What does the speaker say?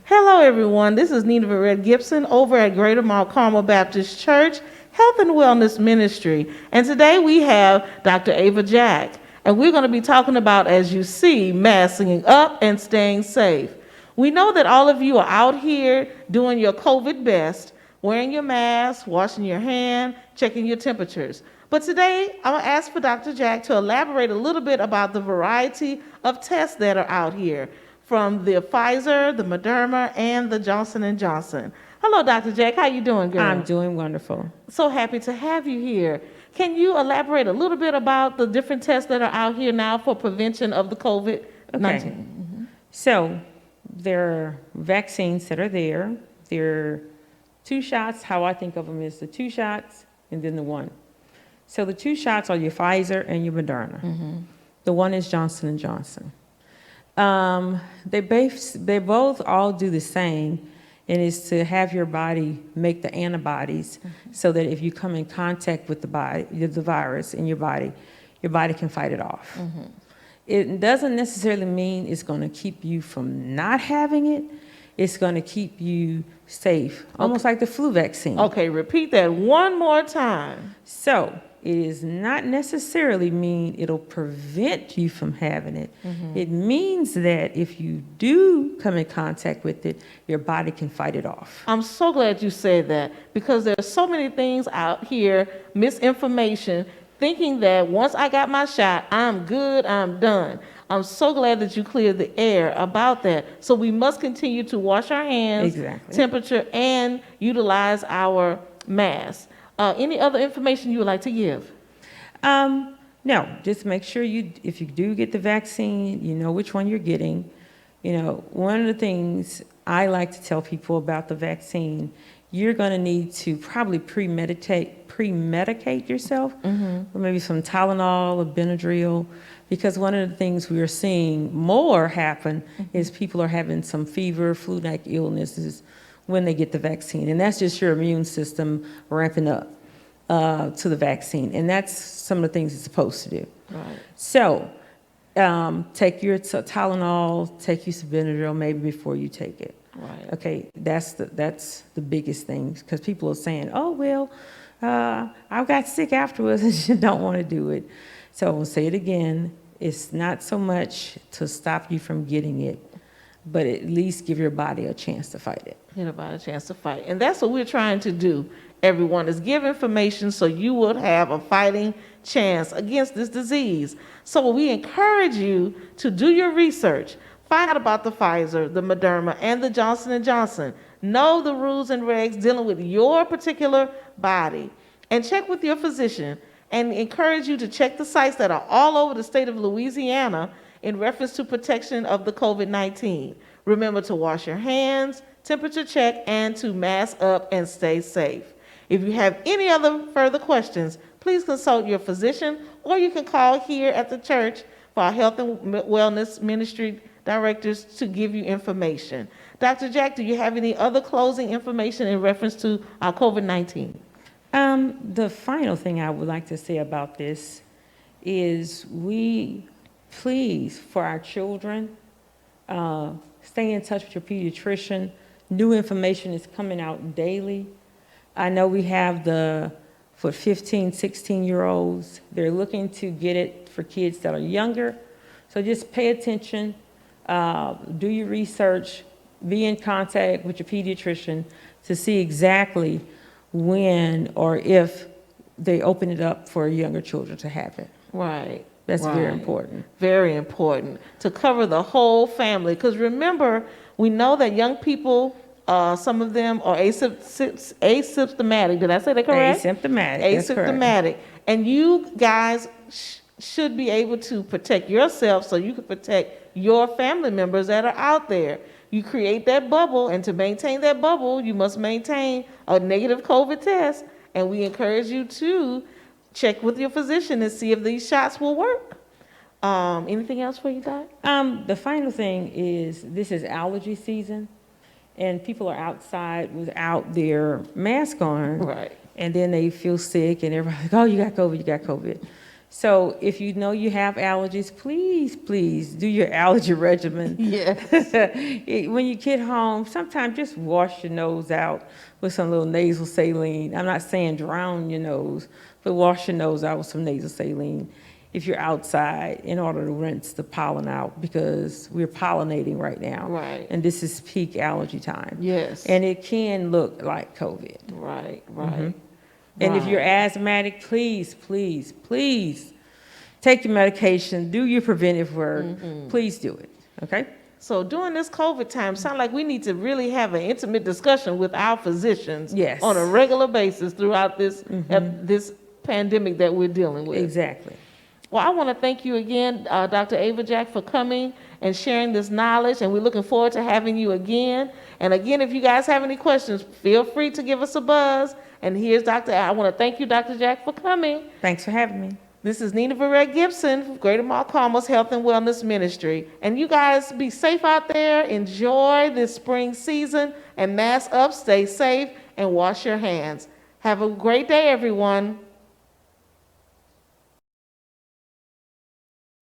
Hello, everyone. This is Nina Red Gibson over at Greater Mount Carmel Baptist Church Health and Wellness Ministry. And today we have Dr. Ava Jack. And we're going to be talking about, as you see, masking up and staying safe. We know that all of you are out here doing your COVID best, wearing your mask, washing your hand, checking your temperatures. But today, I'm going to ask for Dr. Jack to elaborate a little bit about the variety of tests that are out here, from the Pfizer, the Moderna, and the Johnson & Johnson. Hello, Dr. Jack. How you doing, girl? I'm doing wonderful. So happy to have you here. Can you elaborate a little bit about the different tests that are out here now for prevention of the COVID-19? Okay. So there are vaccines that are there. There are 2 shots. How I think of them is the 2 shots and then the 1. So the 2 shots are your Pfizer and your Moderna. The 1 is Johnson & Johnson. They both all do the same, and it's to have your body make the antibodies so that if you come in contact with the virus in your body can fight it off. It doesn't necessarily mean it's going to keep you from not having it. It's going to keep you safe, almost like the flu vaccine. Okay, repeat that one more time. So it does not necessarily mean it'll prevent you from having it. It means that if you do come in contact with it, your body can fight it off. I'm so glad you said that, because there's so many things out here, misinformation, thinking that once I got my shot, I'm good, I'm done. I'm so glad that you cleared the air about that. So we must continue to wash our hands, temperature, and utilize our masks. Any other information you would like to give? No, just make sure if you do get the vaccine, you know which one you're getting. You know, one of the things I like to tell people about the vaccine, you're going to need to probably pre-medicate yourself, or maybe some Tylenol or Benadryl, because one of the things we are seeing more happen is people are having some fever, flu-like illnesses when they get the vaccine, and that's just your immune system ramping up to the vaccine, and that's some of the things it's supposed to do. Right. So take your Tylenol, take you some Benadryl maybe before you take it. Right. Okay, that's the biggest thing, because people are saying, oh, well, I got sick afterwards and you don't want to do it. So I'll say it again, it's not so much to stop you from getting it, but at least give your body a chance to fight it. Give your body a chance to fight. And that's what we're trying to do, everyone, is give information so you would have a fighting chance against this disease. So we encourage you to do your research. Find out about the Pfizer, the Moderna, and the Johnson & Johnson. Know the rules and regs dealing with your particular body. And check with your physician, and encourage you to check the sites that are all over the state of Louisiana in reference to protection of the COVID-19. Remember to wash your hands, temperature check, and to mask up and stay safe. If you have any other further questions, please consult your physician, or you can call here at the church for our Health and Wellness Ministry directors to give you information. Dr. Jack, do you have any other closing information in reference to our COVID-19? The final thing I would like to say about this is please, for our children, stay in touch with your pediatrician. New information is coming out daily. I know we have for 15, 16-year-olds, they're looking to get it for kids that are younger. So just pay attention, do your research, be in contact with your pediatrician to see exactly when or if they open it up for younger children to have it. Right. That's very important. Very important to cover the whole family. Because remember, we know that young people, some of them are asymptomatic. Did I say that correct? Asymptomatic. Asymptomatic. And you guys should be able to protect yourself so you can protect your family members that are out there. You create that bubble, and to maintain that bubble, you must maintain a negative COVID test. And we encourage you to check with your physician and see if these shots will work. Anything else for you, Doc? The final thing is, this is allergy season, and people are outside without their mask on. Right. And then they feel sick, and everybody's like, oh, you got COVID, you got COVID. So if you know you have allergies, please do your allergy regimen. Yes. When you get home, sometimes just wash your nose out with some little nasal saline. I'm not saying drown your nose, but wash your nose out with some nasal saline if you're outside in order to rinse the pollen out, because we're pollinating right now. Right. And this is peak allergy time. Yes. And it can look like COVID. Right, right. And if Right. you're asthmatic, please take your medication, do your preventive work. Please do it, okay? So during this COVID time, sound like we need to really have an intimate discussion with our physicians Yes. on a regular basis throughout this this pandemic that we're dealing with. Exactly. Well, I want to thank you again, Dr. Ava Jack, for coming and sharing this knowledge, and we're looking forward to having you again. And again, if you guys have any questions, feel free to give us a buzz. And here's I want to thank you, Dr. Jack, for coming. Thanks for having me. This is Nina Verrett Gibson from Greater Mount Carmel's Health and Wellness Ministry. And you guys be safe out there, enjoy this spring season, and mask up, stay safe, and wash your hands. Have a great day, everyone.